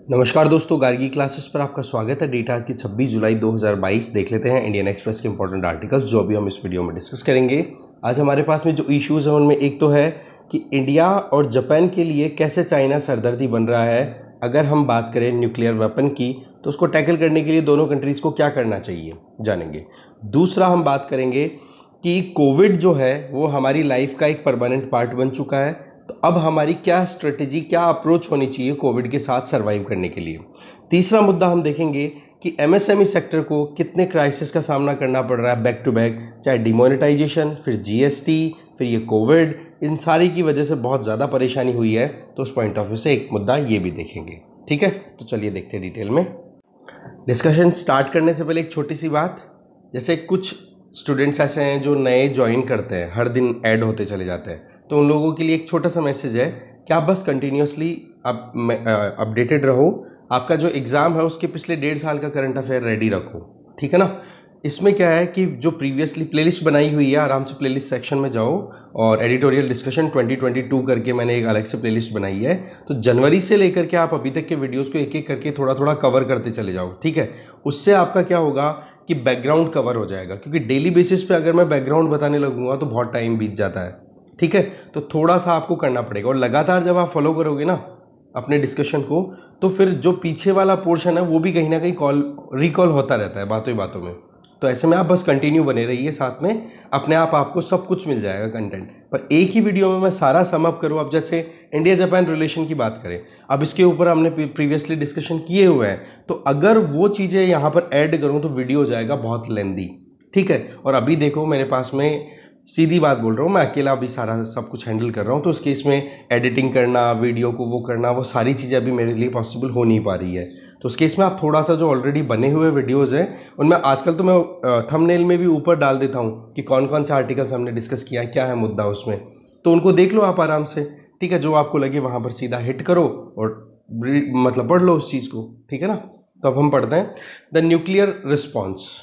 नमस्कार दोस्तों, गार्गी क्लासेस पर आपका स्वागत है। डेट आज की 26 जुलाई 2022। देख लेते हैं इंडियन एक्सप्रेस के इंपॉर्टेंट आर्टिकल्स जो अभी हम इस वीडियो में डिस्कस करेंगे। आज हमारे पास में जो इश्यूज़ हैं उनमें एक तो है कि इंडिया और जापान के लिए कैसे चाइना सरदर्दी बन रहा है। अगर हम बात करें न्यूक्लियर वेपन की तो उसको टैकल करने के लिए दोनों कंट्रीज़ को क्या करना चाहिए जानेंगे। दूसरा हम बात करेंगे कि कोविड जो है वो हमारी लाइफ का एक परमानेंट पार्ट बन चुका है, तो अब हमारी क्या स्ट्रेटेजी, क्या अप्रोच होनी चाहिए कोविड के साथ सरवाइव करने के लिए। तीसरा मुद्दा हम देखेंगे कि एमएसएमई सेक्टर को कितने क्राइसिस का सामना करना पड़ रहा है बैक टू बैक, चाहे डिमोनेटाइजेशन, फिर जीएसटी, फिर ये कोविड, इन सारी की वजह से बहुत ज़्यादा परेशानी हुई है। तो उस पॉइंट ऑफ व्यू से एक मुद्दा ये भी देखेंगे। ठीक है, तो चलिए देखते हैं डिटेल में। डिस्कशन स्टार्ट करने से पहले एक छोटी सी बात, जैसे कुछ स्टूडेंट्स ऐसे हैं जो नए ज्वाइन करते हैं, हर दिन ऐड होते चले जाते हैं, तो उन लोगों के लिए एक छोटा सा मैसेज है कि आप बस कंटिन्यूसली अपडेटेड रहो। आपका जो एग्ज़ाम है उसके पिछले 1.5 साल का करंट अफेयर रेडी रखो। ठीक है ना। इसमें क्या है कि जो प्रीवियसली प्लेलिस्ट बनाई हुई है, आराम से प्लेलिस्ट सेक्शन में जाओ और एडिटोरियल डिस्कशन 2022 करके मैंने एक अलग से प्लेलिस्ट बनाई है। तो जनवरी से लेकर के आप अभी तक के वीडियोज़ को एक एक करके थोड़ा थोड़ा कवर करते चले जाओ। ठीक है, उससे आपका क्या होगा कि बैकग्राउंड कवर हो जाएगा, क्योंकि डेली बेसिस पे अगर मैं बैकग्राउंड बताने लगूंगा तो बहुत टाइम बीत जाता है। ठीक है, तो थोड़ा सा आपको करना पड़ेगा और लगातार जब आप फॉलो करोगे ना अपने डिस्कशन को, तो फिर जो पीछे वाला पोर्शन है वो भी कहीं ना कहीं रिकॉल होता रहता है बातों ही बातों में। तो ऐसे में आप बस कंटिन्यू बने रहिए साथ में, अपने आप आपको सब कुछ मिल जाएगा कंटेंट। पर एक ही वीडियो में मैं सारा सम अप करूँ। अब जैसे इंडिया जापान रिलेशन की बात करें, अब इसके ऊपर हमने प्रीवियसली डिस्कशन किए हुए हैं, तो अगर वो चीज़ें यहाँ पर ऐड करूँ तो वीडियो हो जाएगा बहुत लेंदी। ठीक है, और अभी देखो मेरे पास में, सीधी बात बोल रहा हूँ, मैं अकेला अभी सारा सब कुछ हैंडल कर रहा हूँ, तो उस केस में एडिटिंग करना, वीडियो को वो करना, वो सारी चीज़ें अभी मेरे लिए पॉसिबल हो नहीं पा रही है। तो उस केस में आप थोड़ा सा जो ऑलरेडी बने हुए वीडियोस हैं उनमें आजकल तो मैं थंबनेल में भी ऊपर डाल देता हूँ कि कौन कौन से आर्टिकल्स हमने डिस्कस किया है, क्या है मुद्दा उसमें, तो उनको देख लो आप आराम से। ठीक है, जो आपको लगे वहाँ पर सीधा हिट करो और मतलब पढ़ लो उस चीज़ को। ठीक है ना। तो अब हम पढ़ते हैं द न्यूक्लियर रिस्पॉन्स।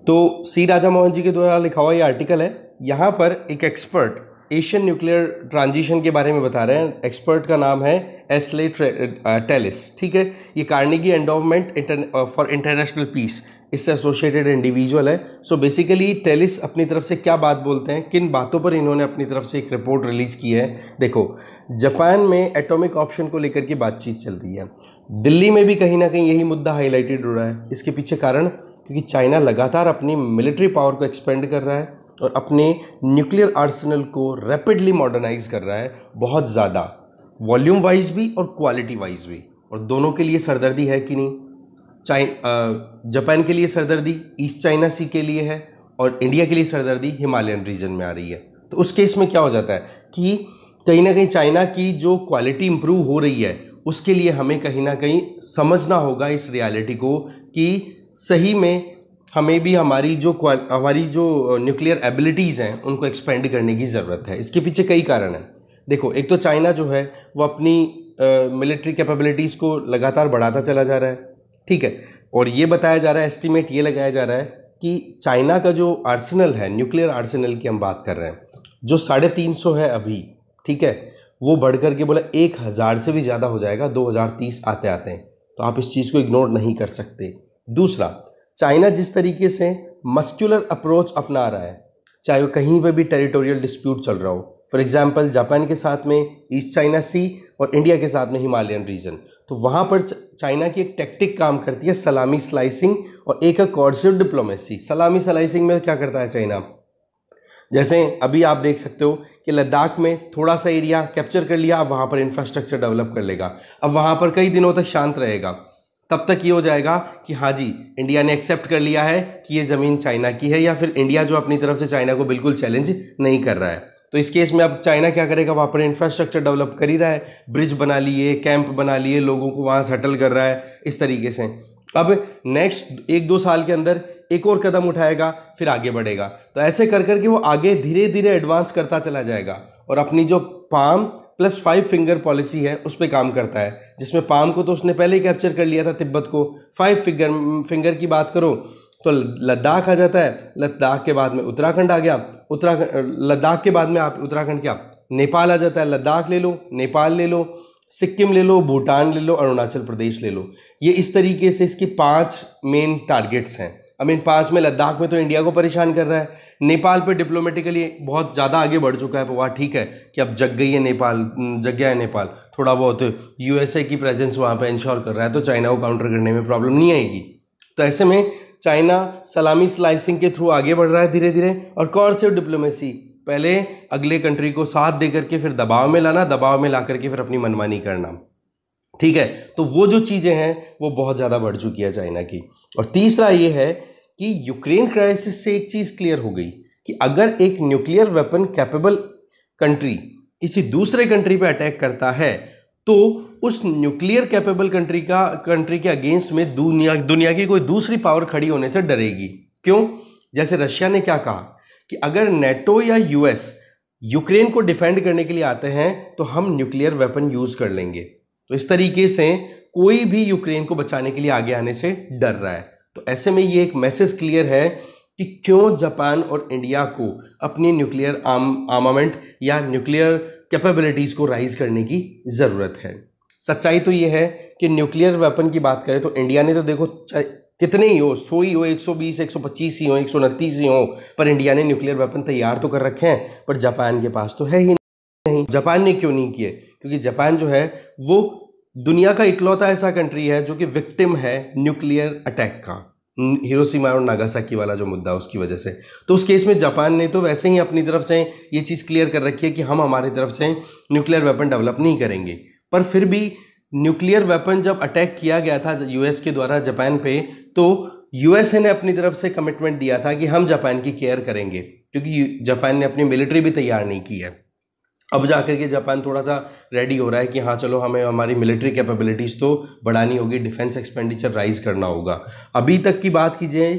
तो सी राजा मोहन जी के द्वारा लिखा हुआ ये आर्टिकल है। यहाँ पर एक एक्सपर्ट एशियन न्यूक्लियर ट्रांजिशन के बारे में बता रहे हैं। एक्सपर्ट का नाम है एस्ले टेलिस। ठीक है, ये Carnegie Endowment for International Peace इससे एसोसिएटेड इंडिविजुअल है। सो बेसिकली टेलिस अपनी तरफ से क्या बात बोलते हैं, किन बातों पर इन्होंने अपनी तरफ से एक रिपोर्ट रिलीज की है। देखो, जापान में एटॉमिक ऑप्शन को लेकर के बातचीत चल रही है। दिल्ली में भी कहीं ना कहीं यही मुद्दा हाईलाइटेड हो रहा है। इसके पीछे कारण, क्योंकि चाइना लगातार अपनी मिलिट्री पावर को एक्सपेंड कर रहा है और अपने न्यूक्लियर आर्सेनल को रैपिडली मॉडर्नाइज कर रहा है, बहुत ज़्यादा, वॉल्यूम वाइज भी और क्वालिटी वाइज भी। और दोनों के लिए सरदर्दी है कि नहीं। जापान के लिए सरदर्दी ईस्ट चाइना सी के लिए है और इंडिया के लिए सरदर्दी हिमालयन रीजन में आ रही है। तो उस केस में क्या हो जाता है कि कहीं ना कहीं चाइना की जो क्वालिटी इंप्रूव हो रही है उसके लिए हमें कहीं ना कहीं समझना होगा इस रियलिटी को कि सही में हमें भी हमारी जो न्यूक्लियर एबिलिटीज़ हैं उनको एक्सपेंड करने की ज़रूरत है। इसके पीछे कई कारण हैं। देखो, एक तो चाइना जो है वो अपनी मिलिट्री कैपेबिलिटीज़ को लगातार बढ़ाता चला जा रहा है। ठीक है, और ये बताया जा रहा है, एस्टिमेट ये लगाया जा रहा है कि चाइना का जो आर्सेनल है, न्यूक्लियर आर्सेनल की हम बात कर रहे हैं, जो 350 है अभी, ठीक है, वो बढ़ करके बोला 1000 से भी ज़्यादा हो जाएगा 2030 आते आते हैं। तो आप इस चीज़ को इग्नोर नहीं कर सकते। दूसरा, चाइना जिस तरीके से मस्कुलर अप्रोच अपना रहा है, चाहे वो कहीं पर भी टेरिटोरियल डिस्प्यूट चल रहा हो, फॉर एग्जांपल जापान के साथ में ईस्ट चाइना सी और इंडिया के साथ में हिमालयन रीजन, तो वहाँ पर चाइना की एक टेक्टिक काम करती है, सलामी स्लाइसिंग और एक है कोऑर्डिनेटेड डिप्लोमेसी। सलामी स्लाइसिंग में क्या करता है चाइना, जैसे अभी आप देख सकते हो कि लद्दाख में थोड़ा सा एरिया कैप्चर कर लिया, अब वहाँ पर इंफ्रास्ट्रक्चर डेवलप कर लेगा, अब वहाँ पर कई दिनों तक शांत रहेगा, तब तक ये हो जाएगा कि हाँ जी, इंडिया ने एक्सेप्ट कर लिया है कि ये ज़मीन चाइना की है, या फिर इंडिया जो अपनी तरफ से चाइना को बिल्कुल चैलेंज नहीं कर रहा है। तो इस केस में अब चाइना क्या करेगा, वहाँ पर इंफ्रास्ट्रक्चर डेवलप कर ही रहा है, ब्रिज बना लिए, कैंप बना लिए, लोगों को वहाँ सेटल कर रहा है इस तरीके से। अब नेक्स्ट 1-2 साल के अंदर एक और कदम उठाएगा, फिर आगे बढ़ेगा। तो ऐसे कर करके वो आगे धीरे धीरे एडवांस करता चला जाएगा और अपनी जो पाम प्लस 5 फिंगर पॉलिसी है उस पर काम करता है, जिसमें पाम को तो उसने पहले ही कैप्चर कर लिया था, तिब्बत को। 5 फिंगर की बात करो तो लद्दाख आ जाता है, लद्दाख के बाद में उत्तराखंड आ गया, लद्दाख के बाद में आप उत्तराखंड क्या नेपाल आ जाता है, लद्दाख ले लो, नेपाल ले लो, सिक्किम ले लो, भूटान ले लो, अरुणाचल प्रदेश ले लो। ये इस तरीके से इसकी 5 मेन टारगेट्स हैं। अब इन 5 में लद्दाख में तो इंडिया को परेशान कर रहा है। नेपाल पे डिप्लोमेटिकली बहुत ज़्यादा आगे बढ़ चुका है, वहाँ ठीक है कि अब जग गई है नेपाल, जग गया है नेपाल, थोड़ा बहुत यूएसए की प्रेजेंस वहाँ पे इंश्योर कर रहा है, तो चाइना को काउंटर करने में प्रॉब्लम नहीं आएगी। तो ऐसे में चाइना सलामी स्लाइसिंग के थ्रू आगे बढ़ रहा है धीरे धीरे। और कोऑर्डिनेटिव डिप्लोमेसी, पहले अगले कंट्री को साथ दे करके फिर दबाव में लाना, दबाव में ला करके फिर अपनी मनमानी करना, ठीक है। तो वो जो चीज़ें हैं वो बहुत ज़्यादा बढ़ चुकी है चाइना की। और तीसरा ये है कि यूक्रेन क्राइसिस से एक चीज़ क्लियर हो गई कि अगर एक न्यूक्लियर वेपन कैपेबल कंट्री किसी दूसरे कंट्री पे अटैक करता है तो उस न्यूक्लियर कैपेबल कंट्री के अगेंस्ट में दुनिया की कोई दूसरी पावर खड़ी होने से डरेगी। क्यों? जैसे रशिया ने क्या कहा कि अगर नेटो या यूएस यूक्रेन को डिफेंड करने के लिए आते हैं तो हम न्यूक्लियर वेपन यूज कर लेंगे। तो इस तरीके से कोई भी यूक्रेन को बचाने के लिए आगे आने से डर रहा है। तो ऐसे में ये एक मैसेज क्लियर है कि क्यों जापान और इंडिया को अपनी न्यूक्लियर आर्मामेंट या न्यूक्लियर कैपेबिलिटीज को राइज करने की जरूरत है। सच्चाई तो ये है कि न्यूक्लियर वेपन की बात करें तो इंडिया ने तो देखो कितने ही हो, 100 ही हो, 120, 125 ही हो, 129 ही हो, पर इंडिया ने न्यूक्लियर वेपन तैयार तो कर रखे हैं, पर जापान के पास तो है ही नहीं। जापान ने क्यों नहीं किए? क्योंकि जापान जो है वो दुनिया का इकलौता ऐसा कंट्री है जो कि विक्टिम है न्यूक्लियर अटैक का, हिरोशिमा और नागासाकी वाला जो मुद्दा उसकी वजह से। तो उस केस में जापान ने तो वैसे ही अपनी तरफ से ये चीज़ क्लियर कर रखी है कि हम हमारी तरफ से न्यूक्लियर वेपन डेवलप नहीं करेंगे। पर फिर भी न्यूक्लियर वेपन जब अटैक किया गया था यूएस के द्वारा जापान पे, तो यूएसए ने अपनी तरफ से कमिटमेंट दिया था कि हम जापान की केयर करेंगे, क्योंकि जापान ने अपनी मिलिट्री भी तैयार नहीं की है। अब जाकर के जापान थोड़ा सा रेडी हो रहा है कि हाँ चलो हमें हमारी मिलिट्री कैपेबिलिटीज़ तो बढ़ानी होगी, डिफेंस एक्सपेंडिचर राइज करना होगा। अभी तक की बात कीजिए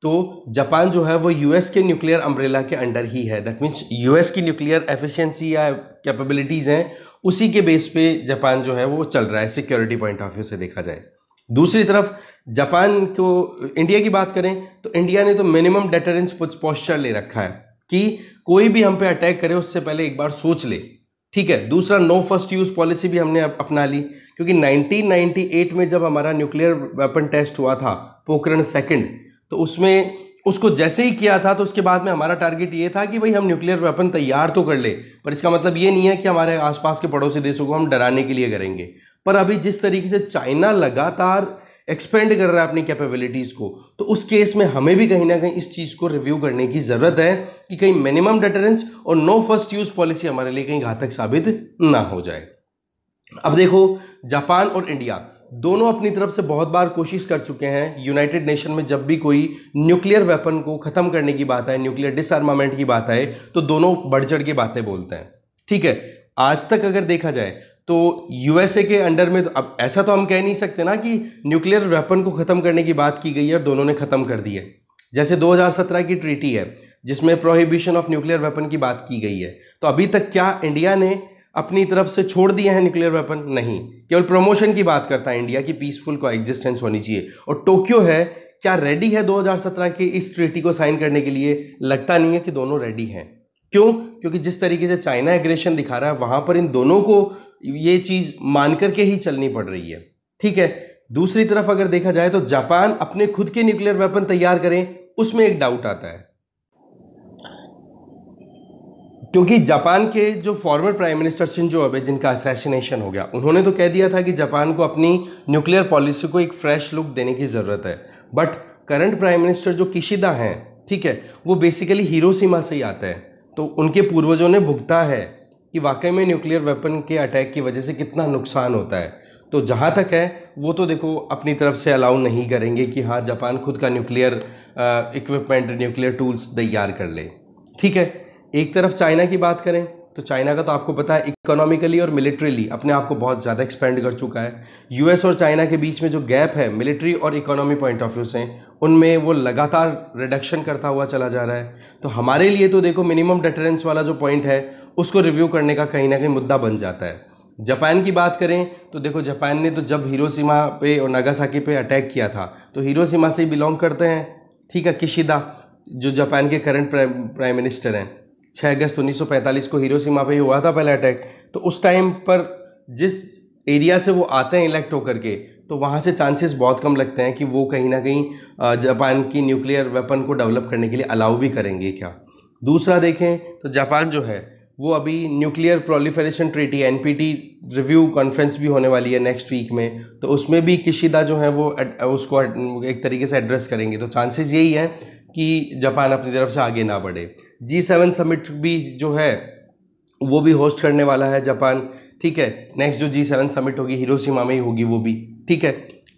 तो जापान जो है वो यूएस के न्यूक्लियर अम्ब्रेला के अंडर ही है। दैट मीन्स यूएस की न्यूक्लियर एफिशिएंसी या कैपेबिलिटीज़ हैं, उसी के बेस पे जापान जो है वो चल रहा है सिक्योरिटी पॉइंट ऑफ व्यू से देखा जाए। दूसरी तरफ जापान को, इंडिया की बात करें तो इंडिया ने तो मिनिमम डेटरेंस पोस्चर ले रखा है कि कोई भी हम पे अटैक करे उससे पहले एक बार सोच ले, ठीक है। दूसरा, नो फर्स्ट यूज पॉलिसी भी हमने अपना ली, क्योंकि 1998 में जब हमारा न्यूक्लियर वेपन टेस्ट हुआ था पोखरण सेकंड, तो उसमें उसको जैसे ही किया था तो उसके बाद में हमारा टारगेट ये था कि भाई हम न्यूक्लियर वेपन तैयार तो कर ले, पर इसका मतलब ये नहीं है कि हमारे आसपास के पड़ोसी देशों को हम डराने के लिए करेंगे। पर अभी जिस तरीके से चाइना लगातार एक्सपेंड कर रहा है अपनी कैपेबिलिटीज़ को, तो उस केस में हमें भी कहीं ना कहीं इस चीज़ को रिव्यू करने की ज़रूरत है कि कहीं मिनिमम डेटरेंस और नो फर्स्ट यूज़ पॉलिसी हमारे लिए कहीं घातक साबित ना हो जाए। अब देखो, जापान और इंडिया दोनों अपनी तरफ से बहुत बार कोशिश कर चुके हैं। यूनाइटेड नेशन में जब भी कोई न्यूक्लियर वेपन को ख़त्म करने की बात है, न्यूक्लियर डिसआर्मामेंट की बात है, तो दोनों बढ़ चढ़ के बातें बोलते हैं, ठीक है। आज तक अगर देखा जाए तो यूएसए के अंडर में, तो अब ऐसा तो हम कह नहीं सकते ना कि न्यूक्लियर वेपन को ख़त्म करने की बात की गई है और दोनों ने ख़त्म कर दी है। जैसे 2017 की ट्रीटी है जिसमें प्रोहिबिशन ऑफ न्यूक्लियर वेपन की बात की गई है, तो अभी तक क्या इंडिया ने अपनी तरफ से छोड़ दिए हैं न्यूक्लियर वेपन? नहीं, केवल प्रमोशन की बात करता है इंडिया की पीसफुल कोएग्जिस्टेंस होनी चाहिए। और टोक्यो है, क्या रेडी है 2017 के इस ट्रीटी को साइन करने के लिए? लगता नहीं है कि दोनों रेडी हैं। क्यों? क्योंकि जिस तरीके से चाइना एग्रेशन दिखा रहा है वहां पर इन दोनों को ये चीज मान करके ही चलनी पड़ रही है, ठीक है। दूसरी तरफ अगर देखा जाए तो जापान अपने खुद के न्यूक्लियर वेपन तैयार करें, उसमें एक डाउट आता है, क्योंकि जापान के जो former prime minister Shinzo Abe, जिनका असैसिनेशन हो गया, उन्होंने तो कह दिया था कि जापान को अपनी न्यूक्लियर पॉलिसी को एक फ्रेश लुक देने की ज़रूरत है। बट करंट प्राइम मिनिस्टर जो किशिदा हैं, ठीक है, वो बेसिकली हिरोशिमा से ही आता है, तो उनके पूर्वजों ने भुगता है कि वाकई में न्यूक्लियर वेपन के अटैक की वजह से कितना नुकसान होता है। तो जहाँ तक है वो तो देखो अपनी तरफ से अलाउ नहीं करेंगे कि हाँ जापान खुद का न्यूक्लियर इक्विपमेंट, न्यूक्लियर टूल्स तैयार कर ले, ठीक है। एक तरफ चाइना की बात करें तो चाइना का तो आपको पता है इकोनॉमिकली और मिलिट्रीली अपने आप को बहुत ज़्यादा एक्सपेंड कर चुका है। यूएस और चाइना के बीच में जो गैप है मिलिट्री और इकोनॉमी पॉइंट ऑफ व्यू से, उनमें वो लगातार रिडक्शन करता हुआ चला जा रहा है। तो हमारे लिए तो देखो मिनिमम डेटरेंस वाला जो पॉइंट है उसको रिव्यू करने का कहीं ना कहीं मुद्दा बन जाता है। जापान की बात करें तो देखो जापान ने तो जब हिरोशिमा पे और नागासाकी पे अटैक किया था तो हिरोशिमा से ही बिलोंग करते हैं, ठीक है। किशिदा जो जापान के करंट प्राइम मिनिस्टर हैं, 6 अगस्त 1945 को हिरोशिमा पे ही हुआ था पहला अटैक। तो उस टाइम पर जिस एरिया से वो आते हैं इलेक्ट होकर के, तो वहाँ से चांसेस बहुत कम लगते हैं कि वो कहीं ना कहीं जापान की न्यूक्लियर वेपन को डेवलप करने के लिए अलाउ भी करेंगे क्या। दूसरा देखें तो जापान जो है वो अभी nuclear proliferation treaty NPT review conference भी होने वाली है नेक्स्ट वीक में, तो उसमें भी किशिदा जो है वो उसको एक तरीके से एड्रेस करेंगे। तो चांसेस यही है कि जापान अपनी तरफ से आगे ना बढ़े। G7 समिट भी जो है वो भी होस्ट करने वाला है जापान, ठीक है। नेक्स्ट जो G7 समिट होगी हिरोशिमा में ही होगी वो भी, ठीक है।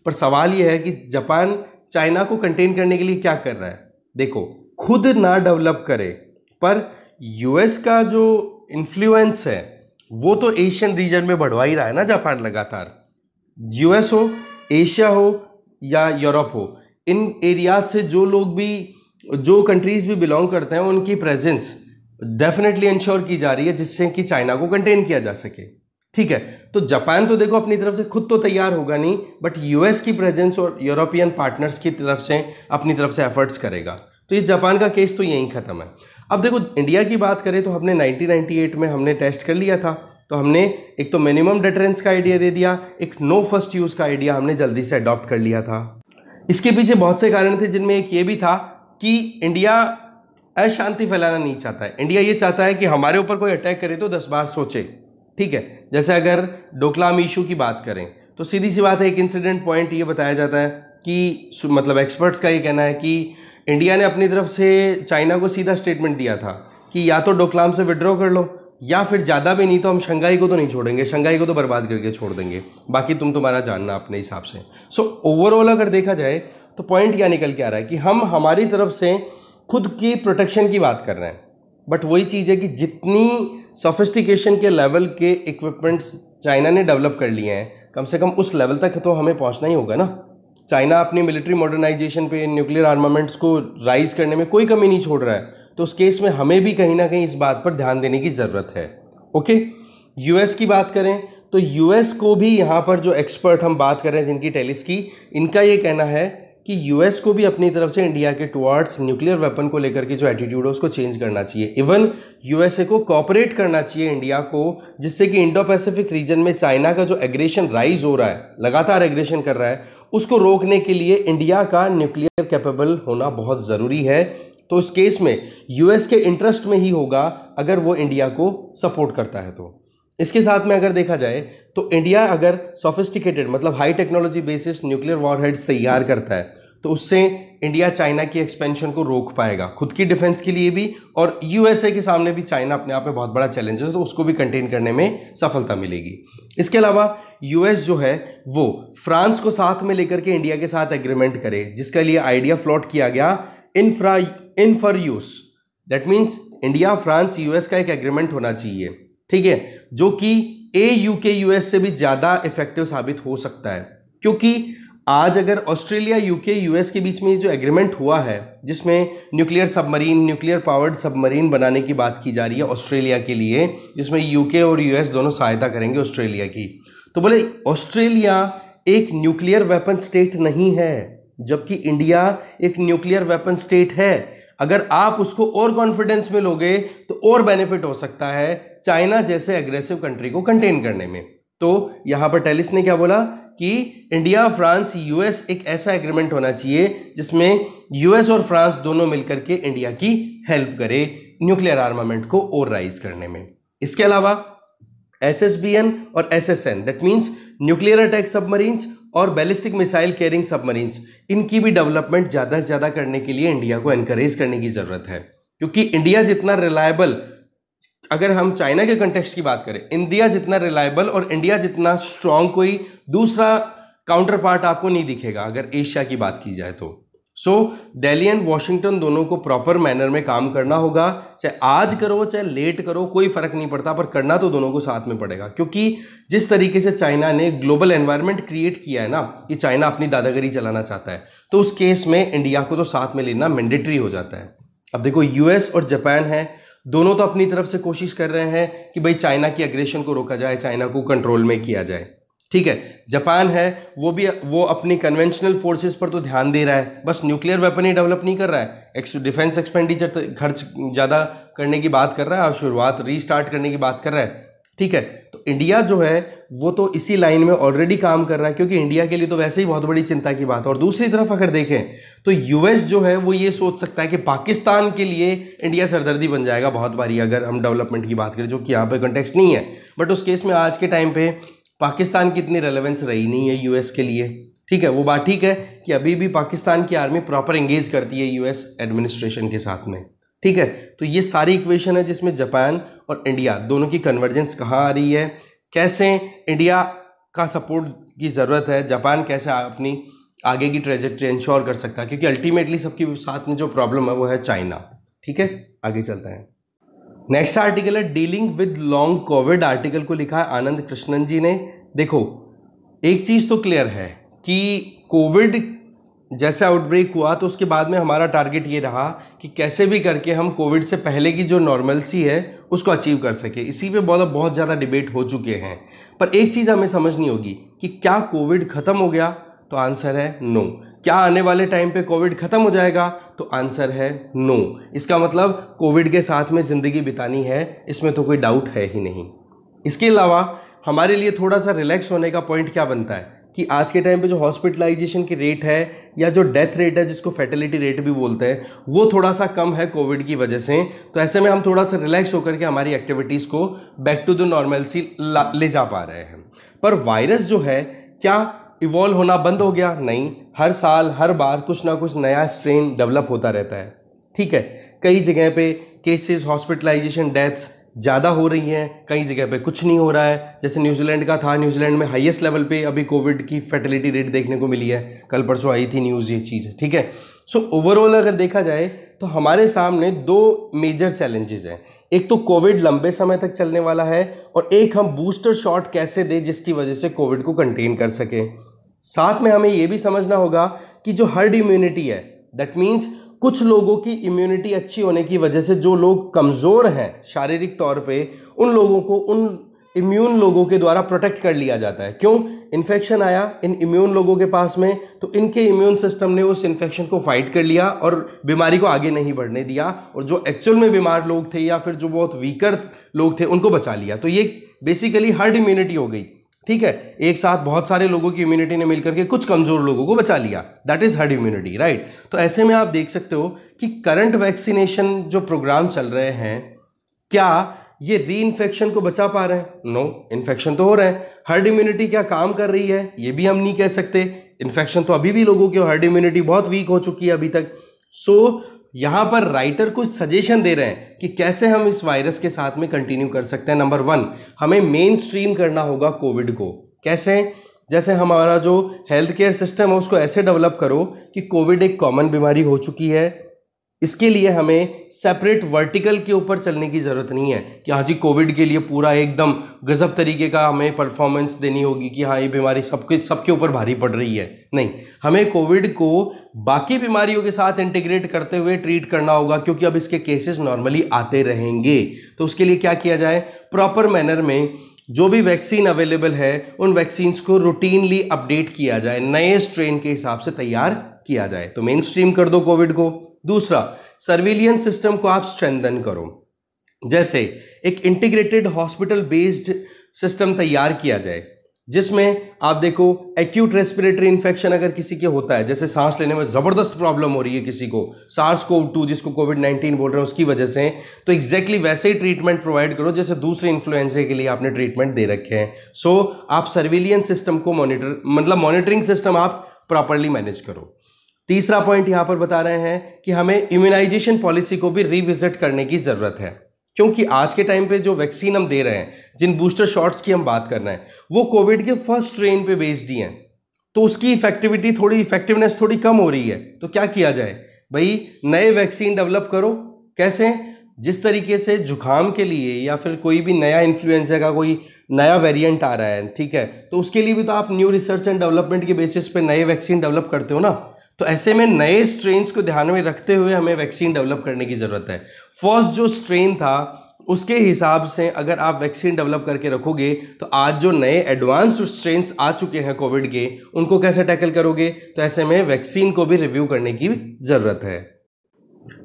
पर सवाल ये है कि जापान चाइना को कंटेन करने के लिए क्या कर रहा है। देखो, खुद ना डेवलप करे पर यूएस का जो इन्फ्लुएंस है वो तो एशियन रीजन में बढ़वा ही रहा है ना जापान लगातार। यूएस हो, एशिया हो या यूरोप हो, इन एरिया से जो लोग भी, जो कंट्रीज भी बिलोंग करते हैं उनकी प्रेजेंस डेफिनेटली इंश्योर की जा रही है जिससे कि चाइना को कंटेन किया जा सके, ठीक है। तो जापान तो देखो अपनी तरफ से खुद तो तैयार होगा नहीं, बट यूएस की प्रेजेंस और यूरोपियन पार्टनर्स की तरफ से अपनी तरफ से एफर्ट्स करेगा। तो ये जापान का केस तो यहीं खत्म है। अब देखो इंडिया की बात करें तो हमने 1998 में हमने टेस्ट कर लिया था, तो हमने एक तो मिनिमम डिटरेंस का आइडिया दे दिया, एक नो फर्स्ट यूज़ का आइडिया हमने जल्दी से अडॉप्ट कर लिया था। इसके पीछे बहुत से कारण थे, जिनमें एक ये भी था कि इंडिया अशांति फैलाना नहीं चाहता है। इंडिया ये चाहता है कि हमारे ऊपर कोई अटैक करे तो 10 बार सोचे, ठीक है। जैसे अगर डोकलाम इशू की बात करें तो सीधी सी बात है, एक इंसिडेंट पॉइंट ये बताया जाता है कि मतलब एक्सपर्ट्स का ये कहना है कि इंडिया ने अपनी तरफ से चाइना को सीधा स्टेटमेंट दिया था कि या तो डोकलाम से विड्रॉ कर लो या फिर ज़्यादा भी नहीं तो हम शंघाई को तो नहीं छोड़ेंगे, शंघाई को तो बर्बाद करके छोड़ देंगे, बाकी तुम्हारा जानना अपने हिसाब से। सो ओवरऑल अगर देखा जाए तो पॉइंट क्या निकल के आ रहा है कि हम हमारी तरफ से खुद की प्रोटेक्शन की बात कर रहे हैं, बट वही चीज़ है कि जितनी सोफिस्टिकेशन के लेवल के इक्विपमेंट्स चाइना ने डेवलप कर लिए हैं, कम से कम उस लेवल तक तो हमें पहुंचना ही होगा ना। चाइना अपनी मिलिट्री मॉडर्नाइजेशन पे, न्यूक्लियर आर्मामेंट्स को राइज करने में कोई कमी नहीं छोड़ रहा है, तो उस केस में हमें भी कहीं ना कहीं इस बात पर ध्यान देने की ज़रूरत है। ओके, यूएस की बात करें तो यूएस को भी यहाँ पर जो एक्सपर्ट हम बात कर रहे हैं जिनकी टेलिस की, इनका ये कहना है कि यूएस को भी अपनी तरफ से इंडिया के टुवर्ड्स न्यूक्लियर वेपन को लेकर के जो एटीट्यूड है उसको चेंज करना चाहिए। इवन यूएसए को कोऑपरेट करना चाहिए इंडिया को, जिससे कि इंडो पैसिफिक रीजन में चाइना का जो एग्रेशन राइज हो रहा है, लगातार एग्रेशन कर रहा है, उसको रोकने के लिए इंडिया का न्यूक्लियर कैपेबल होना बहुत ज़रूरी है। तो इस केस में यूएस के इंटरेस्ट में ही होगा अगर वो इंडिया को सपोर्ट करता है। तो इसके साथ में अगर देखा जाए तो इंडिया अगर सोफिस्टिकेटेड मतलब high technology basis nuclear warheads तैयार करता है तो उससे इंडिया चाइना की एक्सपेंशन को रोक पाएगा, खुद की डिफेंस के लिए भी, और यूएसए के सामने भी चाइना अपने आप में बहुत बड़ा चैलेंज है, तो उसको भी कंटेन करने में सफलता मिलेगी। इसके अलावा यूएस जो है वो फ्रांस को साथ में लेकर के इंडिया के साथ एग्रीमेंट करे, जिसके लिए आइडिया फ्लोट किया गया in for use. That means India, France, US का एक एग्रीमेंट होना चाहिए, ठीक है, जो कि यूके यूएस से भी ज़्यादा इफेक्टिव साबित हो सकता है। क्योंकि आज अगर ऑस्ट्रेलिया, यूके, यूएस के बीच में जो एग्रीमेंट हुआ है जिसमें nuclear submarine, nuclear powered submarine बनाने की बात की जा रही है ऑस्ट्रेलिया के लिए, जिसमें यूके और यूएस दोनों सहायता करेंगे ऑस्ट्रेलिया की, तो बोले ऑस्ट्रेलिया एक न्यूक्लियर वेपन स्टेट नहीं है, जबकि इंडिया एक न्यूक्लियर वेपन स्टेट है। अगर आप उसको और कॉन्फिडेंस में लोगे तो और बेनिफिट हो सकता है चाइना जैसे एग्रेसिव कंट्री को कंटेन करने में। तो यहां पर टेलिस ने क्या बोला कि इंडिया, फ्रांस, यूएस एक ऐसा एग्रीमेंट होना चाहिए जिसमें यूएस और फ्रांस दोनों मिलकर के इंडिया की हेल्प करे न्यूक्लियर आर्मामेंट को और राइज करने में। इसके अलावा SSBN और SSN, that means nuclear attack submarines और बैलिस्टिक मिसाइल कैरिंग सबमरीन्स, इनकी भी डेवलपमेंट ज़्यादा से ज़्यादा करने के लिए इंडिया को एनकरेज करने की ज़रूरत है। क्योंकि इंडिया जितना रिलायबल, अगर हम चाइना के कंटेक्स्ट की बात करें, इंडिया जितना रिलायबल और इंडिया जितना स्ट्रांग कोई दूसरा काउंटर पार्ट आपको नहीं दिखेगा अगर एशिया की बात की जाए तो। सो दिल्ली एंड वॉशिंगटन दोनों को प्रॉपर मैनर में काम करना होगा, चाहे आज करो चाहे लेट करो, कोई फर्क नहीं पड़ता, पर करना तो दोनों को साथ में पड़ेगा। क्योंकि जिस तरीके से चाइना ने ग्लोबल एनवायरनमेंट क्रिएट किया है ना, कि चाइना अपनी दादागिरी चलाना चाहता है, तो उस केस में इंडिया को तो साथ में लेना मैंडेटरी हो जाता है। अब देखो यूएस और जापान है, दोनों तो अपनी तरफ से कोशिश कर रहे हैं कि भाई चाइना की एग्रेशन को रोका जाए, चाइना को कंट्रोल में किया जाए, ठीक है। जापान है वो अपनी कन्वेंशनल फोर्सेस पर तो ध्यान दे रहा है, बस न्यूक्लियर वेपन ही डेवलप नहीं कर रहा है, डिफेंस एक्सपेंडिचर खर्च ज़्यादा करने की बात कर रहा है और शुरुआत रीस्टार्ट करने की बात कर रहा है, ठीक है। तो इंडिया जो है वो तो इसी लाइन में ऑलरेडी काम कर रहा है, क्योंकि इंडिया के लिए तो वैसे ही बहुत बड़ी चिंता की बात है। और दूसरी तरफ अगर देखें तो यूएस जो है वो ये सोच सकता है कि पाकिस्तान के लिए इंडिया सरदर्दी बन जाएगा बहुत बारी, अगर हम डेवलपमेंट की बात करें, जो कि यहाँ पे कंटेक्स्ट नहीं है। बट उस केस में आज के टाइम पे पाकिस्तान की इतनी रेलेवेंस रही नहीं है यूएस के लिए, ठीक है। वो बात ठीक है कि अभी भी पाकिस्तान की आर्मी प्रॉपर एंगेज करती है यूएस एडमिनिस्ट्रेशन के साथ में, ठीक है। तो ये सारी इक्वेशन है जिसमें जापान और इंडिया दोनों की कन्वर्जेंस कहाँ आ रही है, कैसे इंडिया का सपोर्ट की ज़रूरत है, जापान कैसे अपनी आगे की ट्रेजेक्ट्री इंश्योर कर सकता है, क्योंकि अल्टीमेटली सबके साथ में जो प्रॉब्लम है वो है चाइना, ठीक है। आगे चलते हैं। नेक्स्ट आर्टिकल है dealing with long Covid. Article को लिखा है आनंद कृष्णन जी ने। देखो, एक चीज़ तो क्लियर है कि कोविड जैसे आउटब्रेक हुआ तो उसके बाद में हमारा टारगेट ये रहा कि कैसे भी करके हम कोविड से पहले की जो नॉर्मलसी है उसको अचीव कर सके। इसी पे बहुत ज़्यादा डिबेट हो चुके हैं, पर एक चीज़ हमें समझनी होगी कि क्या कोविड ख़त्म हो गया, तो आंसर है नो। क्या आने वाले टाइम पे कोविड ख़त्म हो जाएगा, तो आंसर है नो। इसका मतलब कोविड के साथ में ज़िंदगी बितानी है, इसमें तो कोई डाउट है ही नहीं। इसके अलावा हमारे लिए थोड़ा सा रिलैक्स होने का पॉइंट क्या बनता है कि आज के टाइम पे जो हॉस्पिटलाइजेशन की रेट है या जो डेथ रेट है, जिसको फैटिलिटी रेट भी बोलते हैं, वो थोड़ा सा कम है कोविड की वजह से। तो ऐसे में हम थोड़ा सा रिलैक्स होकर के हमारी एक्टिविटीज़ को बैक टू द नॉर्मलसी ले जा पा रहे हैं। पर वायरस जो है क्या इवॉल्व होना बंद हो गया? नहीं, हर साल हर बार कुछ ना कुछ नया स्ट्रेन डेवलप होता रहता है, ठीक है। कई जगह पे केसेस, हॉस्पिटलाइजेशन, डेथ्स ज़्यादा हो रही हैं, कई जगह पे कुछ नहीं हो रहा है। जैसे न्यूजीलैंड का था, न्यूजीलैंड में हाईएस्ट लेवल पे अभी कोविड की फर्टिलिटी रेट देखने को मिली है, कल परसों आई थी न्यूज़ ये चीज़, ठीक है। सो ओवरऑल अगर देखा जाए तो हमारे सामने दो मेजर चैलेंजेस हैं। एक तो कोविड लंबे समय तक चलने वाला है, और एक हम बूस्टर शॉट कैसे दें जिसकी वजह से कोविड को कंटेन कर सकें। साथ में हमें यह भी समझना होगा कि जो हर्ड इम्यूनिटी है, दैट मीन्स कुछ लोगों की इम्यूनिटी अच्छी होने की वजह से जो लोग कमज़ोर हैं शारीरिक तौर पे, उन लोगों को उन इम्यून लोगों के द्वारा प्रोटेक्ट कर लिया जाता है। क्यों? इन्फेक्शन आया इन इम्यून लोगों के पास में, तो इनके इम्यून सिस्टम ने उस इन्फेक्शन को फाइट कर लिया और बीमारी को आगे नहीं बढ़ने दिया, और जो एक्चुअल में बीमार लोग थे या फिर जो बहुत वीकर लोग थे उनको बचा लिया। तो ये बेसिकली हर्ड इम्यूनिटी हो गई, ठीक है। एक साथ बहुत सारे लोगों की इम्यूनिटी ने मिलकर के कुछ कमजोर लोगों को बचा लिया, that is herd immunity, right. तो ऐसे में आप देख सकते हो कि करंट वैक्सीनेशन जो प्रोग्राम चल रहे हैं, क्या ये री इन्फेक्शन को बचा पा रहे हैं? नो, इन्फेक्शन तो हो रहे हैं। हर्ड इम्यूनिटी क्या काम कर रही है? ये भी हम नहीं कह सकते। इन्फेक्शन तो अभी भी लोगों की, हर्ड इम्यूनिटी बहुत वीक हो चुकी है अभी तक। सो यहां पर राइटर कुछ सजेशन दे रहे हैं कि कैसे हम इस वायरस के साथ में कंटिन्यू कर सकते हैं। नंबर 1, हमें मेन स्ट्रीम करना होगा कोविड को। कैसे? जैसे हमारा जो हेल्थ केयर सिस्टम है उसको ऐसे डेवलप करो कि कोविड एक कॉमन बीमारी हो चुकी है, इसके लिए हमें सेपरेट वर्टिकल के ऊपर चलने की ज़रूरत नहीं है कि हाँ जी कोविड के लिए पूरा एकदम गजब तरीके का हमें परफॉर्मेंस देनी होगी कि हाँ ये बीमारी सबके ऊपर भारी पड़ रही है। नहीं, हमें कोविड को बाकी बीमारियों के साथ इंटीग्रेट करते हुए ट्रीट करना होगा, क्योंकि अब इसके केसेस नॉर्मली आते रहेंगे। तो उसके लिए क्या किया जाए? प्रॉपर मैनर में जो भी वैक्सीन अवेलेबल है उन वैक्सीन्स को रूटीनली अपडेट किया जाए, नए स्ट्रेन के हिसाब से तैयार किया जाए। तो मेन स्ट्रीम कर दो कोविड को। दूसरा, सर्विलियंस सिस्टम को आप स्ट्रेंथन करो। जैसे एक इंटीग्रेटेड हॉस्पिटल बेस्ड सिस्टम तैयार किया जाए, जिसमें आप देखो एक्यूट रेस्पिरेटरी इन्फेक्शन अगर किसी के होता है, जैसे सांस लेने में ज़बरदस्त प्रॉब्लम हो रही है किसी को, SARS-CoV-2 जिसको कोविड-19 बोल रहे हैं उसकी वजह से, तो एग्जैक्टली वैसे ही ट्रीटमेंट प्रोवाइड करो जैसे दूसरे इन्फ्लुएंजा के लिए आपने ट्रीटमेंट दे रखे हैं। सो आप सर्विलियंस सिस्टम को मॉनिटरिंग सिस्टम आप प्रॉपरली मैनेज करो। तीसरा पॉइंट यहां पर बता रहे हैं कि हमें इम्यूनाइजेशन पॉलिसी को भी रिविजिट करने की जरूरत है, क्योंकि आज के टाइम पे जो वैक्सीन हम दे रहे हैं, जिन बूस्टर शॉट्स की हम बात कर रहे हैं, वो कोविड के फर्स्ट स्ट्रेन पे बेस्ड ही हैं, तो उसकी इफेक्टिवनेस थोड़ी कम हो रही है। तो क्या किया जाए भाई? नए वैक्सीन डेवलप करो। कैसे? जिस तरीके से जुकाम के लिए या फिर कोई भी नया इन्फ्लुएंजा का कोई नया वेरिएंट आ रहा है, ठीक है, तो उसके लिए भी तो आप न्यू रिसर्च एंड डेवलपमेंट के बेसिस पे नए वैक्सीन डेवलप करते हो ना। तो ऐसे में नए स्ट्रेन्स को ध्यान में रखते हुए हमें वैक्सीन डेवलप करने की ज़रूरत है। फर्स्ट जो स्ट्रेन था उसके हिसाब से अगर आप वैक्सीन डेवलप करके रखोगे, तो आज जो नए एडवांस्ड स्ट्रेन्स आ चुके हैं कोविड के, उनको कैसे टैकल करोगे? तो ऐसे में वैक्सीन को भी रिव्यू करने की ज़रूरत है।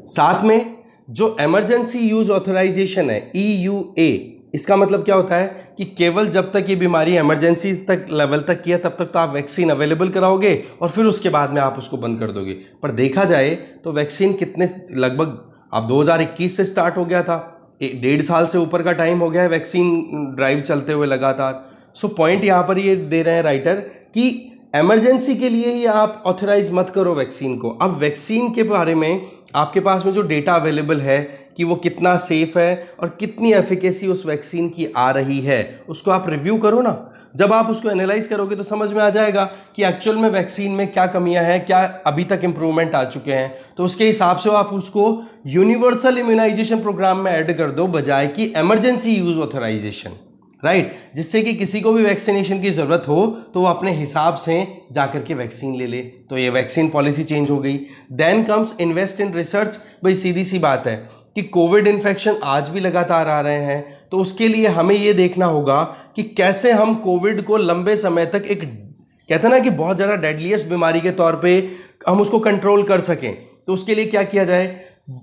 साथ में जो इमरजेंसी यूज ऑथराइजेशन है EUA, इसका मतलब क्या होता है कि केवल जब तक ये बीमारी इमरजेंसी तक लेवल तक की है तब तक तो आप वैक्सीन अवेलेबल कराओगे और फिर उसके बाद में आप उसको बंद कर दोगे। पर देखा जाए तो वैक्सीन कितने, लगभग अब 2021 से स्टार्ट हो गया था, 1.5 साल से ऊपर का टाइम हो गया है वैक्सीन ड्राइव चलते हुए लगातार। सो पॉइंट यहाँ पर ये दे रहे हैं राइटर कि इमरजेंसी के लिए ही आप ऑथराइज मत करो वैक्सीन को। अब वैक्सीन के बारे में आपके पास में जो डेटा अवेलेबल है कि वो कितना सेफ है और कितनी एफिकेसी उस वैक्सीन की आ रही है, उसको आप रिव्यू करो ना। जब आप उसको एनालाइज करोगे तो समझ में आ जाएगा कि एक्चुअल में वैक्सीन में क्या कमियां हैं, क्या अभी तक इंप्रूवमेंट आ चुके हैं। तो उसके हिसाब से आप उसको यूनिवर्सल इम्यूनाइजेशन प्रोग्राम में ऐड कर दो बजाय कि इमरजेंसी यूज ऑथराइजेशन, राइट। जिससे कि किसी को भी वैक्सीनेशन की जरूरत हो तो वो अपने हिसाब से जाकर के वैक्सीन ले ले। तो ये वैक्सीन पॉलिसी चेंज हो गई। Then comes invest in research. भाई सीधी सी बात है कि कोविड इन्फेक्शन आज भी लगातार आ रहे हैं, तो उसके लिए हमें ये देखना होगा कि कैसे हम कोविड को लंबे समय तक, एक कहते हैं ना कि बहुत ज़्यादा डेडलीस्ट बीमारी के तौर पे हम उसको कंट्रोल कर सकें। तो उसके लिए क्या किया जाए,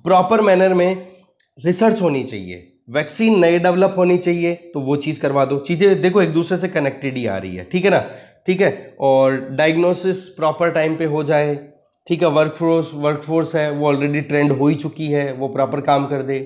प्रॉपर मैनर में रिसर्च होनी चाहिए, वैक्सीन नए डेवलप होनी चाहिए, तो वो चीज़ करवा दो। चीज़ें देखो एक दूसरे से कनेक्टेड ही आ रही है, ठीक है ना, ठीक है। और डायग्नोसिस प्रॉपर टाइम पे हो जाए, ठीक है। वर्कफोर्स है वो ऑलरेडी ट्रेंड हो ही चुकी है, वो प्रॉपर काम कर दे।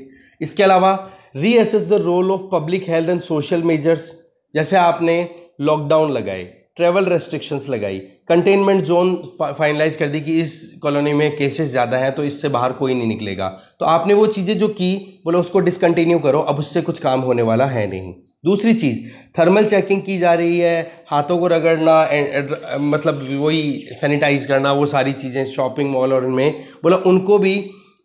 इसके अलावा reassess the role of public health and social measures. जैसे आपने लॉकडाउन लगाए, ट्रैवल रेस्ट्रिक्शंस लगाई, कंटेनमेंट जोन फाइनलाइज कर दी कि इस कॉलोनी में केसेस ज़्यादा हैं तो इससे बाहर कोई नहीं निकलेगा, तो आपने वो चीज़ें जो की बोलो उसको डिसकंटिन्यू करो, अब उससे कुछ काम होने वाला है नहीं। दूसरी चीज़, थर्मल चेकिंग की जा रही है, हाथों को रगड़ना, मतलब वही सैनिटाइज करना, वो सारी चीज़ें शॉपिंग मॉल और इनमें बोला उनको भी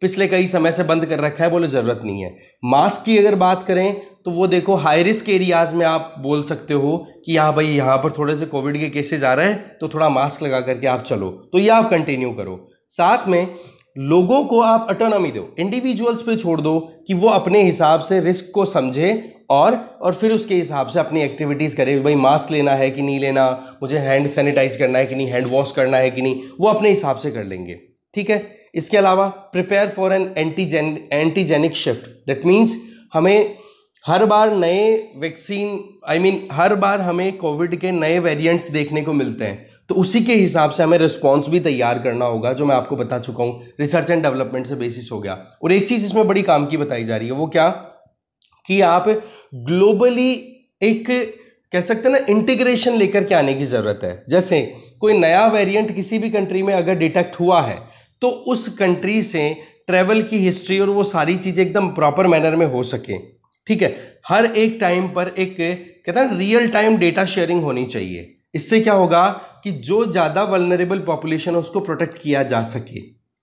पिछले कई समय से बंद कर रखा है, बोले ज़रूरत नहीं है। मास्क की अगर बात करें तो वो देखो हाई रिस्क एरियाज में आप बोल सकते हो कि हाँ भाई यहाँ पर थोड़े से कोविड के केसेस आ रहे हैं तो थोड़ा मास्क लगा करके आप चलो, तो ये आप कंटिन्यू करो। साथ में लोगों को आप ऑटोनॉमी दो, इंडिविजुअल्स पे छोड़ दो कि वो अपने हिसाब से रिस्क को समझे और फिर उसके हिसाब से अपनी एक्टिविटीज़ करे। भाई मास्क लेना है कि नहीं लेना, मुझे हैंड सैनिटाइज करना है कि नहीं, हैंड वॉश करना है कि नहीं, वो अपने हिसाब से कर लेंगे, ठीक है। इसके अलावा prepare for an antigenic shift. That means हमें हर बार नए वैक्सीन हर बार हमें कोविड के नए वेरिएंट्स देखने को मिलते हैं, तो उसी के हिसाब से हमें रिस्पॉन्स भी तैयार करना होगा, जो मैं आपको बता चुका हूँ, रिसर्च एंड डेवलपमेंट से बेसिस हो गया। और एक चीज़ इसमें बड़ी काम की बताई जा रही है, वो क्या कि आप ग्लोबली एक कह सकते हैं ना इंटीग्रेशन लेकर के आने की ज़रूरत है। जैसे कोई नया वेरिएंट किसी भी कंट्री में अगर डिटेक्ट हुआ है तो उस कंट्री से ट्रैवल की हिस्ट्री और वो सारी चीज़ें एकदम प्रॉपर मैनर में हो सके, ठीक है। हर एक टाइम पर एक कहता है रियल टाइम डेटा शेयरिंग होनी चाहिए। इससे क्या होगा कि जो ज़्यादा वल्नरेबल पॉपुलेशन है उसको प्रोटेक्ट किया जा सके,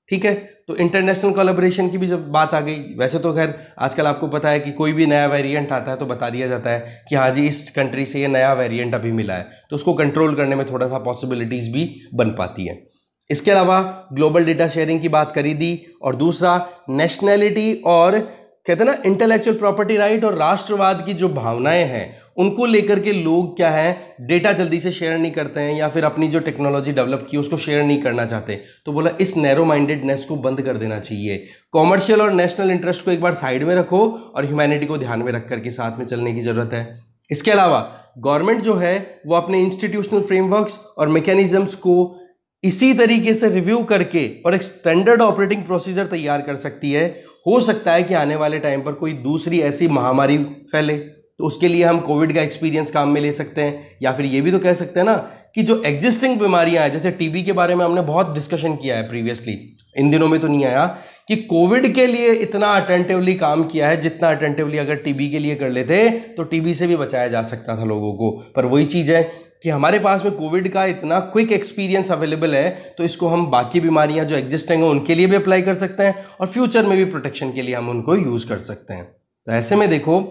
ठीक है। तो इंटरनेशनल कोलैबोरेशन की भी जब बात आ गई, वैसे तो खैर आजकल आपको पता है कि कोई भी नया वेरिएंट आता है तो बता दिया जाता है कि हाँ जी इस कंट्री से ये नया वेरिएंट अभी मिला है, तो उसको कंट्रोल करने में थोड़ा सा पॉसिबिलिटीज़ भी बन पाती हैं। इसके अलावा ग्लोबल डेटा शेयरिंग की बात करी दी, और दूसरा नेशनैलिटी और कहते हैं ना इंटेलेक्चुअल प्रॉपर्टी राइट और राष्ट्रवाद की जो भावनाएं हैं उनको लेकर के लोग क्या है डेटा जल्दी से शेयर नहीं करते हैं, या फिर अपनी जो टेक्नोलॉजी डेवलप की उसको शेयर नहीं करना चाहते। तो बोला इस नैरो माइंडेडनेस को बंद कर देना चाहिए। कॉमर्शियल और नेशनल इंटरेस्ट को एक बार साइड में रखो और ह्यूमैनिटी को ध्यान में रख करके साथ में चलने की जरूरत है। इसके अलावा गवर्नमेंट जो है वो अपने इंस्टीट्यूशनल फ्रेमवर्क्स और मैकेनिज्म्स को इसी तरीके से रिव्यू करके और एक स्टैंडर्ड ऑपरेटिंग प्रोसीजर तैयार कर सकती है। हो सकता है कि आने वाले टाइम पर कोई दूसरी ऐसी महामारी फैले, तो उसके लिए हम कोविड का एक्सपीरियंस काम में ले सकते हैं, या फिर ये भी तो कह सकते हैं ना कि जो एग्जिस्टिंग बीमारियां हैं, जैसे टीबी के बारे में हमने बहुत डिस्कशन किया है प्रीवियसली, इन दिनों में तो नहीं आया कि कोविड के लिए इतना अटेंटिवली काम किया है जितना अटेंटिवली अगर टीबी के लिए कर लेते तो टीबी से भी बचाया जा सकता था लोगों को। पर वही चीज़ है कि हमारे पास में कोविड का इतना क्विक एक्सपीरियंस अवेलेबल है, तो इसको हम बाकी बीमारियां जो एग्जिस्टिंग हैं उनके लिए भी अप्लाई कर सकते हैं और फ्यूचर में भी प्रोटेक्शन के लिए हम उनको यूज़ कर सकते हैं। तो ऐसे में देखो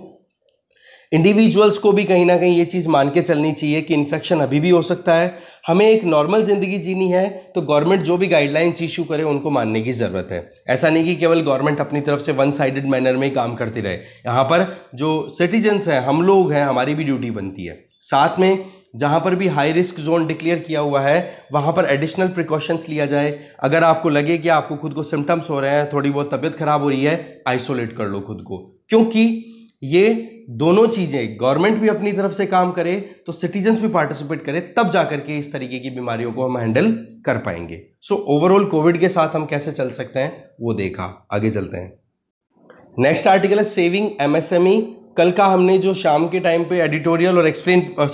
इंडिविजुअल्स को भी कहीं ना कहीं ये चीज़ मान के चलनी चाहिए कि इन्फेक्शन अभी भी हो सकता है, हमें एक नॉर्मल ज़िंदगी जीनी है, तो गवर्नमेंट जो भी गाइडलाइंस इशू करे उनको मानने की ज़रूरत है। ऐसा नहीं कि केवल गवर्नमेंट अपनी तरफ से वन साइडेड मैनर में ही काम करती रहे। यहाँ पर जो सिटीजन्स हैं, हम लोग हैं, हमारी भी ड्यूटी बनती है। साथ में जहाँ पर भी हाई रिस्क जोन डिक्लेयर किया हुआ है वहाँ पर एडिशनल प्रिकॉशंस लिया जाए। अगर आपको लगे कि आपको खुद को सिम्टम्स हो रहे हैं, थोड़ी बहुत तबीयत खराब हो रही है, आइसोलेट कर लो खुद को, क्योंकि ये दोनों चीज़ें, गवर्नमेंट भी अपनी तरफ से काम करे तो सिटीजन्स भी पार्टिसिपेट करे, तब जाकर के इस तरीके की बीमारियों को हम हैंडल कर पाएंगे। सो ओवरऑल कोविड के साथ हम कैसे चल सकते हैं वो देखा, आगे चलते हैं। नेक्स्ट आर्टिकल है सेविंग एमएसएमई। कल का हमने जो शाम के टाइम पे एडिटोरियल और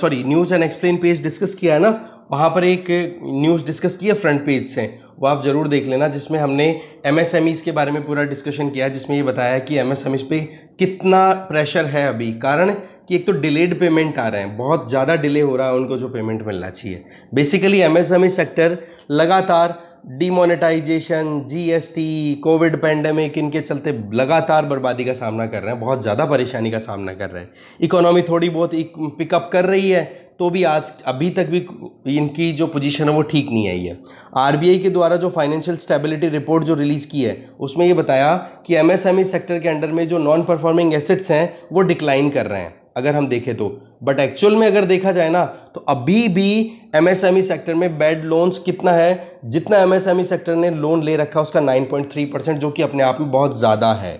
news and explain page discuss किया है ना, वहाँ पर एक न्यूज़ डिस्कस की है फ्रंट पेज से, वो आप ज़रूर देख लेना, जिसमें हमने एमएसएमईज़ के बारे में पूरा डिस्कशन किया है, जिसमें ये बताया कि एमएसएमईज़ पे कितना प्रेशर है अभी, कारण कि एक तो डिलेड पेमेंट आ रहे हैं, बहुत ज़्यादा डिले हो रहा है उनको जो पेमेंट मिलना चाहिए। बेसिकली एमएसएमई सेक्टर लगातार डिमोनेटाइजेशन, जीएसटी, कोविड पैंडेमिक, इनके चलते लगातार बर्बादी का सामना कर रहे हैं, बहुत ज़्यादा परेशानी का सामना कर रहे हैं। इकोनॉमी थोड़ी बहुत पिकअप कर रही है तो भी अभी तक भी इनकी जो पोजीशन है वो ठीक नहीं आई है। आरबीआई के द्वारा जो फाइनेंशियल स्टेबिलिटी रिपोर्ट जो रिलीज़ की है उसमें ये बताया कि एमएसएमई सेक्टर के अंडर में जो नॉन परफॉर्मिंग एसेट्स हैं वो डिक्लाइन कर रहे हैं अगर हम देखें तो, बट एक्चुअल में अगर देखा जाए ना तो अभी भी एमएसएमई सेक्टर में बैड लोन्स कितना है, जितना एमएसएमई सेक्टर ने लोन ले रखा है उसका 9.3%, जो कि अपने आप में बहुत ज़्यादा है।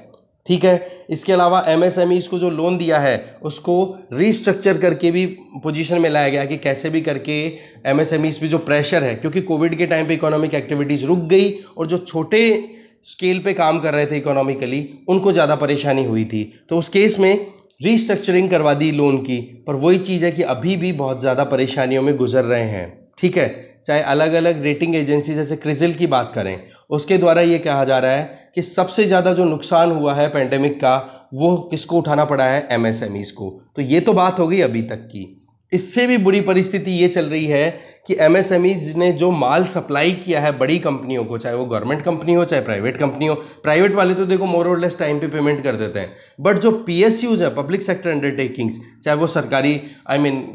ठीक है, इसके अलावा एमएसएमई को जो लोन दिया है उसको रीस्ट्रक्चर करके भी पोजीशन में लाया गया कि कैसे भी करके एमएसएमई पे जो प्रेशर है, क्योंकि कोविड के टाइम पे इकोनॉमिक एक्टिविटीज़ रुक गई और जो छोटे स्केल पे काम कर रहे थे इकोनॉमिकली उनको ज़्यादा परेशानी हुई थी, तो उस केस में रीस्ट्रक्चरिंग करवा दी लोन की। पर वही चीज़ है कि अभी भी बहुत ज़्यादा परेशानियों में गुजर रहे हैं। ठीक है, चाहे अलग अलग रेटिंग एजेंसी जैसे क्रिसिल की बात करें, उसके द्वारा ये कहा जा रहा है कि सबसे ज़्यादा जो नुकसान हुआ है पैंडेमिक का वो किसको उठाना पड़ा है, एमएसएमईज़ को। तो ये तो बात हो गई अभी तक की। इससे भी बुरी परिस्थिति ये चल रही है कि एमएसएमईज़ ने जो माल सप्लाई किया है बड़ी कंपनियों को, चाहे वो गवर्नमेंट कंपनी हो चाहे प्राइवेट कंपनी हो, प्राइवेट वाले तो देखो मोर और लेस टाइम पे पेमेंट कर देते हैं, बट जो पीएसयूज है, पब्लिक सेक्टर अंडरटेकिंग्स, चाहे वो सरकारी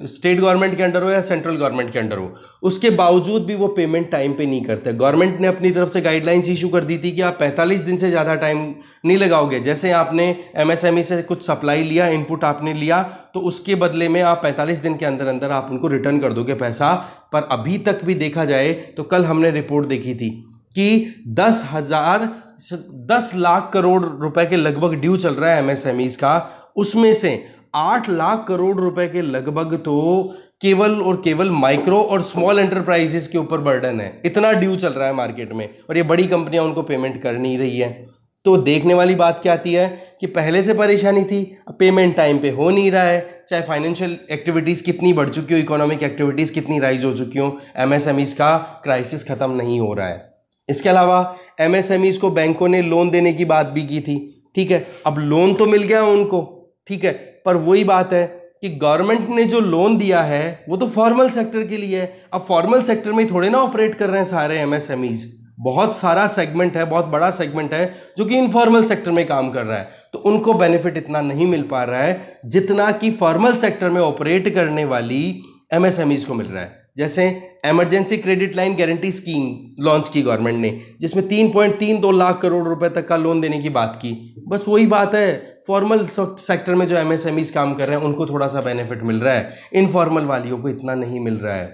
स्टेट गवर्नमेंट के अंडर हो या सेंट्रल गवर्नमेंट के अंडर हो, उसके बावजूद भी वो पेमेंट टाइम पे नहीं करते। गवर्नमेंट ने अपनी तरफ से गाइडलाइंस इशू कर दी थी कि आप 45 दिन से ज़्यादा टाइम नहीं लगाओगे। जैसे आपने एमएसएमई से कुछ सप्लाई लिया, इनपुट आपने लिया, तो उसके बदले में आप 45 दिन के अंदर अंदर आप उनको रिटर्न कर दोगे पैसा। पर अभी तक भी देखा जाए तो कल हमने रिपोर्ट देखी थी कि 10 लाख करोड़ रुपए के लगभग ड्यू चल रहा है एमएसएमईज़ का, उसमें से 8 लाख करोड़ रुपए के लगभग तो केवल और केवल माइक्रो और स्मॉल एंटरप्राइजेस के ऊपर बर्डन है। इतना ड्यू चल रहा है मार्केट में और ये बड़ी कंपनियां उनको पेमेंट कर नहीं रही है। तो देखने वाली बात क्या आती है कि पहले से परेशानी थी, पेमेंट टाइम पे हो नहीं रहा है, चाहे फाइनेंशियल एक्टिविटीज़ कितनी बढ़ चुकी हो, इकोनॉमिक एक्टिविटीज़ कितनी राइज हो चुकी हो, एमएसएमईज़ का क्राइसिस ख़त्म नहीं हो रहा है। इसके अलावा एमएसएमईज़ को बैंकों ने लोन देने की बात भी की थी। ठीक है, अब लोन तो मिल गया उनको, ठीक है, पर वही बात है कि गवर्नमेंट ने जो लोन दिया है वो तो फॉर्मल सेक्टर के लिए है। अब फॉर्मल सेक्टर में थोड़े ना ऑपरेट कर रहे हैं सारे एमएसएमईज़, बहुत सारा सेगमेंट है, बहुत बड़ा सेगमेंट है जो कि इनफॉर्मल सेक्टर में काम कर रहा है, तो उनको बेनिफिट इतना नहीं मिल पा रहा है जितना कि फॉर्मल सेक्टर में ऑपरेट करने वाली एमएसएमईज़ को मिल रहा है। जैसे emergency credit line guarantee scheme launch की गवर्नमेंट ने, जिसमें 3.32 लाख करोड़ रुपए तक का लोन देने की बात की। बस वही बात है, फॉर्मल सेक्टर में जो एमएसएमईज़ काम कर रहे हैं उनको थोड़ा सा बेनिफिट मिल रहा है, इनफॉर्मल वालियों को इतना नहीं मिल रहा है।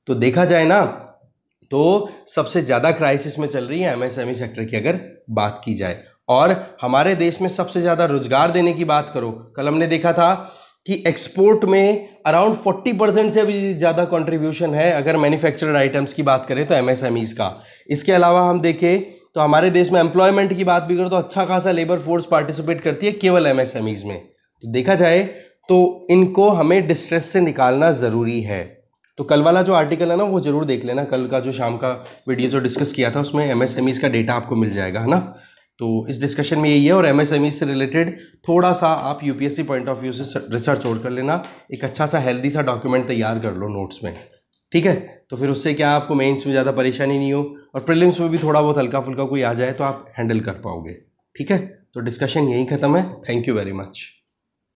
तो देखा जाए ना तो सबसे ज़्यादा क्राइसिस में चल रही है एमएसएमई सेक्टर की अगर बात की जाए। और हमारे देश में सबसे ज़्यादा रोजगार देने की बात करो, कल हमने देखा था कि एक्सपोर्ट में अराउंड 40% से भी ज़्यादा कंट्रीब्यूशन है अगर मैन्युफैक्चर्ड आइटम्स की बात करें तो एमएसएमईज़ का। इसके अलावा हम देखें तो हमारे देश में एम्प्लॉयमेंट की बात भी करें तो अच्छा खासा लेबर फोर्स पार्टिसिपेट करती है केवल एमएसएमईज़ में। तो देखा जाए तो इनको हमें डिस्ट्रेस से निकालना ज़रूरी है। तो कल वाला जो आर्टिकल है ना वो जरूर देख लेना, कल का जो शाम का वीडियो जो डिस्कस किया था उसमें एमएसएमईज़ का डेटा आपको मिल जाएगा, है ना। तो इस डिस्कशन में यही है, और एमएसएमई से रिलेटेड थोड़ा सा आप यूपीएससी पॉइंट ऑफ व्यू से रिसर्च और कर लेना, एक अच्छा सा हेल्दी सा डॉक्यूमेंट तैयार कर लो नोट्स में, ठीक है। तो फिर उससे क्या आपको मेंस में ज़्यादा परेशानी नहीं हो और प्रीलिम्स में भी थोड़ा बहुत हल्का फुल्का कोई आ जाए तो आप हैंडल कर पाओगे, ठीक है। तो डिस्कशन यहीं ख़त्म है। Thank you very much.